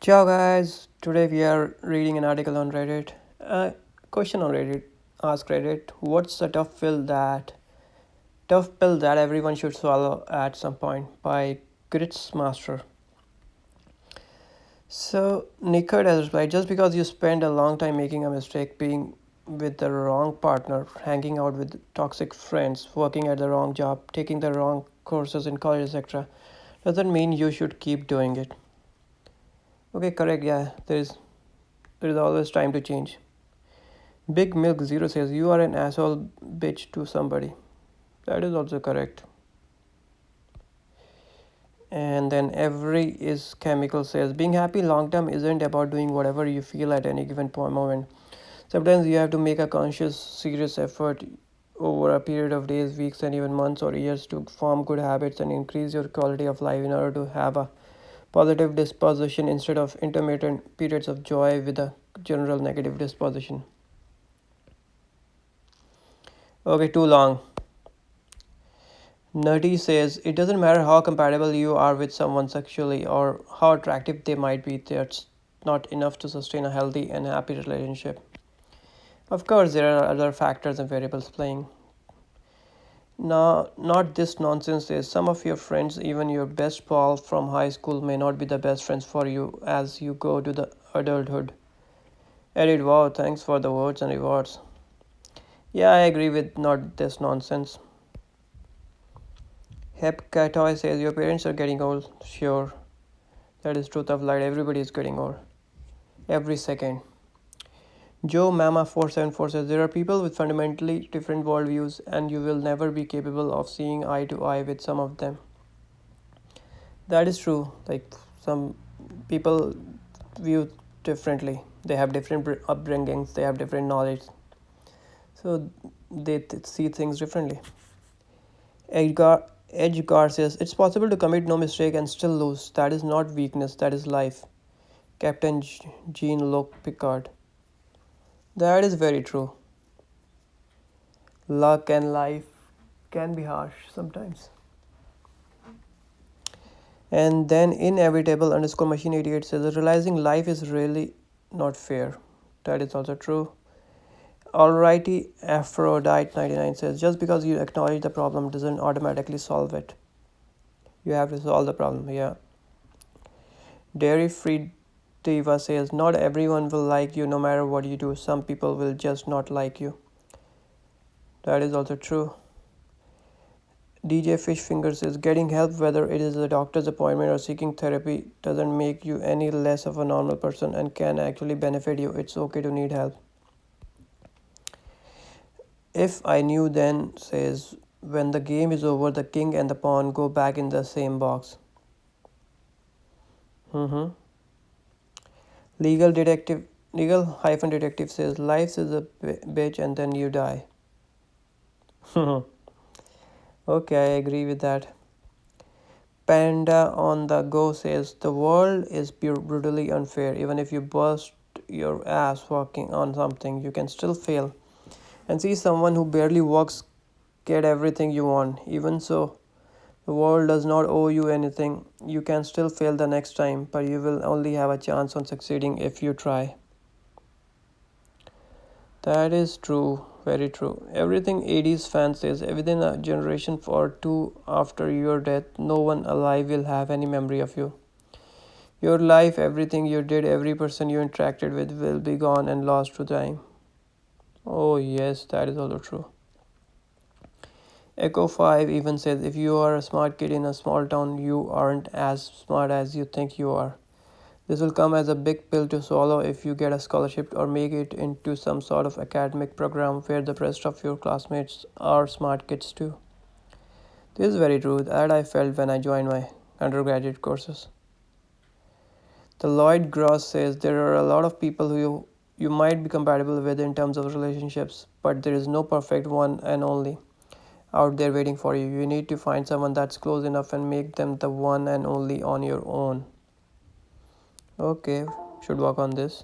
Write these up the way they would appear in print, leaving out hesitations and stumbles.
Ciao guys, today we are reading an article on Reddit. A question on Reddit. Ask Reddit, what's the tough pill that everyone should swallow at some point by Grits Master. So Nickard has replied, just because you spend a long time making a mistake, being with the wrong partner, hanging out with toxic friends, working at the wrong job, taking the wrong courses in college, etc., doesn't mean you should keep doing it. Okay, correct, yeah, there is always time to change. Big Milk Zero says you are an asshole bitch to somebody. That is also correct. And then every is chemical says being happy long term isn't about doing whatever you feel at any given moment. Sometimes you have to make a conscious, serious effort over a period of days, weeks, and even months or years to form good habits and increase your quality of life in order to have a positive disposition instead of intermittent periods of joy with a general negative disposition. Okay, too long. Nutty says it doesn't matter how compatible you are with someone sexually or how attractive they might be, that's not enough to sustain a healthy and happy relationship. Of course, there are other factors and variables playing. No, not this nonsense is some of your friends, even your best pal from high school, may not be the best friends for you as you go to the adulthood. Edit, wow, thanks for the words and rewards. Yeah, I agree with not this nonsense. Hepcatoy says your parents are getting old. Sure, that is truth of life. Everybody is getting old. Every second. Joe Mama 474 says there are people with fundamentally different worldviews, and you will never be capable of seeing eye to eye with some of them. That is true. Like some people view differently. They have different upbringings. They have different knowledge, so they see things differently. Edgar Edgar says it's possible to commit no mistake and still lose. That is not weakness. That is life. Captain Jean-Luc Picard. That is very true. Luck and life can be harsh sometimes. And then inevitable underscore machine 88 says realizing life is really not fair. That is also true. Alrighty, Aphrodite 99 says just because you acknowledge the problem doesn't automatically solve it. You have to solve the problem, yeah. Dairy Free Diva says not everyone will like you no matter what you do. Some people will just not like you. That is also true. DJ Fishfinger says getting help, whether it is a doctor's appointment or seeking therapy, doesn't make you any less of a normal person and can actually benefit you. It's okay to need help. If I knew then says when the game is over, the king and the pawn go back in the same box. Mm-hmm. Legal detective, legal hyphen detective says life is a bitch and then you die. Okay, I agree with that. Panda on the Go says the world is brutally unfair. Even if you bust your ass working on something, you can still fail. And see someone who barely walks get everything you want. Even so, the world does not owe you anything. You can still fail the next time, but you will only have a chance on succeeding if you try. That is true, very true. Everything 80s fan says within a generation or two after your death, no one alive will have any memory of you. Your life, everything you did, every person you interacted with will be gone and lost to time. Oh, yes, that is also true. Echo 5 even says if you are a smart kid in a small town, you aren't as smart as you think you are. This will come as a big pill to swallow if you get a scholarship or make it into some sort of academic program where the rest of your classmates are smart kids too. This is very true that I felt when I joined my undergraduate courses. The Lloyd Gross says there are a lot of people who you might be compatible with in terms of relationships, but there is no perfect one and only out there waiting for you. You need to find someone that's close enough and make them the one and only on your own. Okay, should work on this.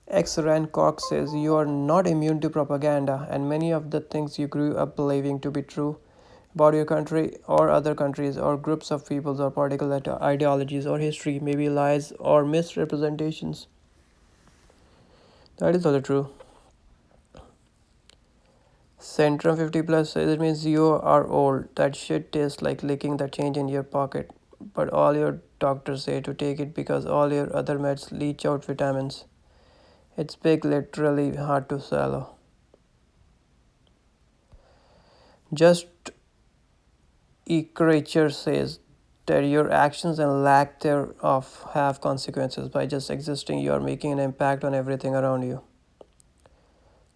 X Rand Cox says you are not immune to propaganda, and many of the things you grew up believing to be true about your country or other countries or groups of peoples or political ideologies or history, maybe lies or misrepresentations. That is also true. Centrum 50 plus says it means you are old. That shit tastes like licking the change in your pocket. But all your doctors say to take it because all your other meds leach out vitamins. It's big, literally hard to swallow. Just creature says that your actions and lack thereof have consequences. By just existing, you are making an impact on everything around you.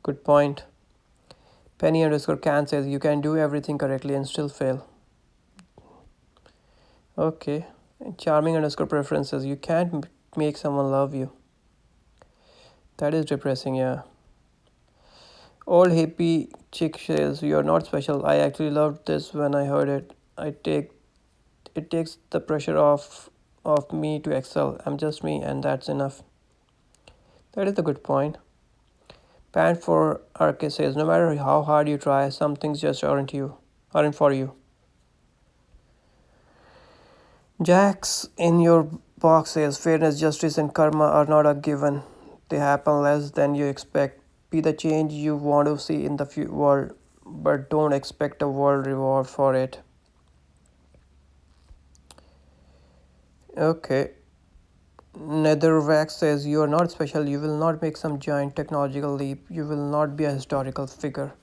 Good point. Penny underscore can says you can do everything correctly and still fail. Okay. Charming underscore preferences you can't make someone love you. That is depressing, yeah. Old hippie chick says you're not special. I actually loved this when I heard it. It takes the pressure off of me to excel. I'm just me and that's enough. That is a good point. Pant for Arcade says no matter how hard you try, some things just aren't for you. Jax in your box says fairness, justice, and karma are not a given. They happen less than you expect. Be the change you want to see in the world, but don't expect a world reward for it. Okay. Nethervax says you are not special. You will not make some giant technological leap. You will not be a historical figure.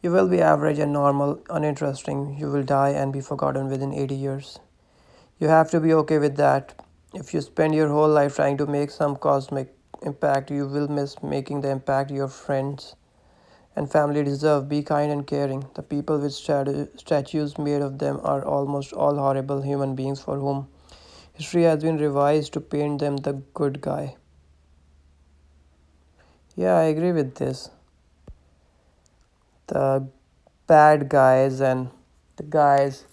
You will be average and normal, uninteresting. You will die and be forgotten within 80 years. You have to be okay with that. If you spend your whole life trying to make some cosmic impact, you will miss making the impact your friends and family deserve. Be kind and caring. The people with statues made of them are almost all horrible human beings for whom history has been revised to paint them the good guy. Yeah, I agree with this. The bad guys and the guys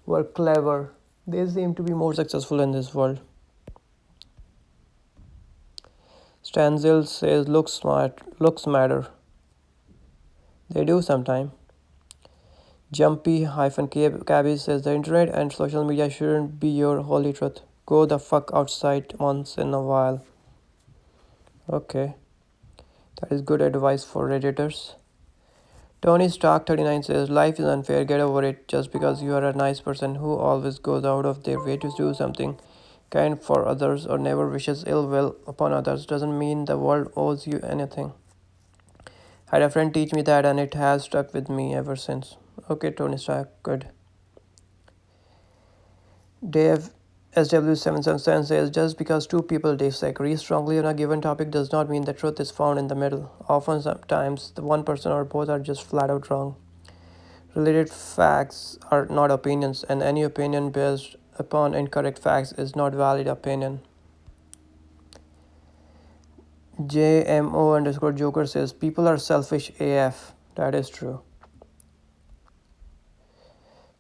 who are clever, they seem to be more successful in this world. Stanzil says looks matter. They do sometime. Jumpy-Cabbage says the internet and social media shouldn't be your holy truth. Go the fuck outside once in a while. Okay, that is good advice for Redditors. Tony Stark 39 says life is unfair, get over it. Just because you are a nice person who always goes out of their way to do something kind for others or never wishes ill will upon others doesn't mean the world owes you anything. I had a friend teach me that and it has stuck with me ever since. Okay, Tony Stark, good. Dave SW777 says just because two people disagree strongly on a given topic does not mean the truth is found in the middle. Often, sometimes, the one person or both are just flat out wrong. Related facts are not opinions, and any opinion based upon incorrect facts is not valid opinion. JMO underscore Joker says people are selfish AF. That is true.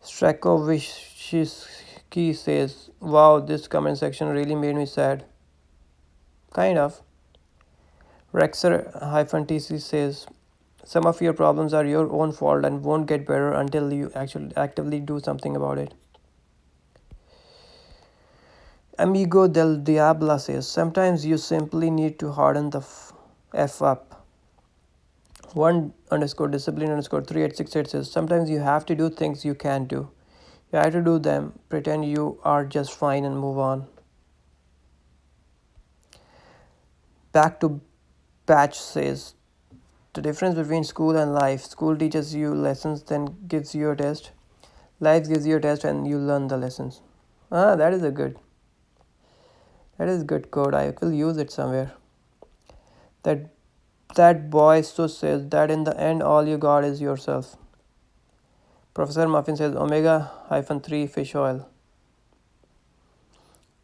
Strakovishki says, wow, this comment section really made me sad. Kind of. Rexer-TC says, some of your problems are your own fault and won't get better until you actually actively do something about it. Amigo del Diabla says, sometimes you simply need to harden the F up. One underscore discipline underscore 3868 says, sometimes you have to do things you can't do. You have to do them, pretend you are just fine and move on. Back to Batch says, the difference between school and life. School teaches you lessons, then gives you a test. Life gives you a test and you learn the lessons. Ah, that is a good. That is good code. I will use it somewhere. That that boy so says that in the end all you got is yourself. Professor Muffin says omega-3 fish oil.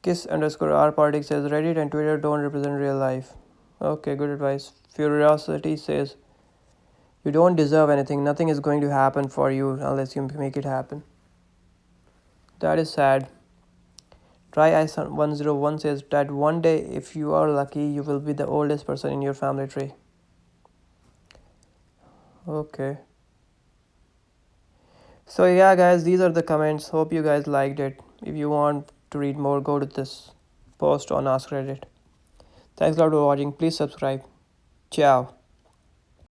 Kiss underscore R party says Reddit and Twitter don't represent real life. Okay, good advice. Curiosity says you don't deserve anything. Nothing is going to happen for you unless you make it happen. That is sad. Try Ice 101 says that one day, if you are lucky, you will be the oldest person in your family tree. Okay. So yeah guys, these are the comments. Hope you guys liked it. If you want to read more, go to this post on Ask Reddit. Thanks a lot for watching. Please subscribe. Ciao.